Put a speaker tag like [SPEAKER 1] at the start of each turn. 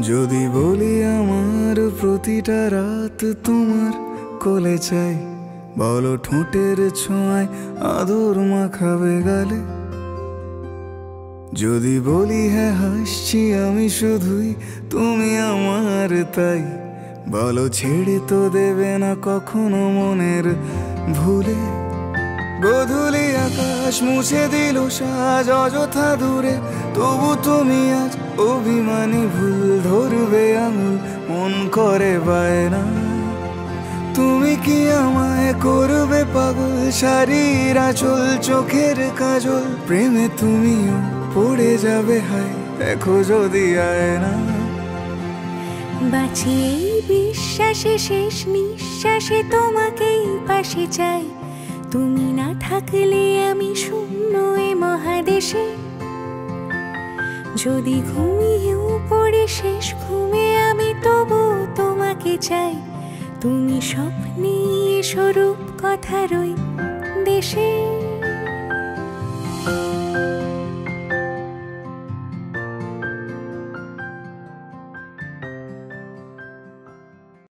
[SPEAKER 1] যদি বলি আমার প্রতিটা রাত তোমার কোলে চাই, বলো ঠোঁটের ছোঁয়ায় আদর মাখাবে গালে। যদি বলি হ্যাঁ হাসছি আমি শুধুই, তুমি আমার তাই, বলো ছেড়ে তো দেবে না কখনো মনের ভুলে। গোধূলি আকাশ মুছে দিল সাজ অযথা দূরে, তবু তুমি আজ অভিমানী ভুল ধরবে আঙুল, মন করে বায়না। তুমি কি আমায় করবে পাগল, শাড়ির আঁচল চোখের কাজল, প্রেমে তুমিও পড়ে যাবে হায় দেখো যদি আয়না।
[SPEAKER 2] বাঁচি এই বিশ্বাসে শেষ নিঃশ্বাসে তোমাকেই পাশে চাই, তুমি না থাকলে আমি শূন্য এ মহাদেশে। যদি ঘুমিয়েও পড়ে শেষ ঘুমে আমি তবু তোমাকে চাই, তুমি স্বপ্নে স্বরূপ কথার ওই দেশে।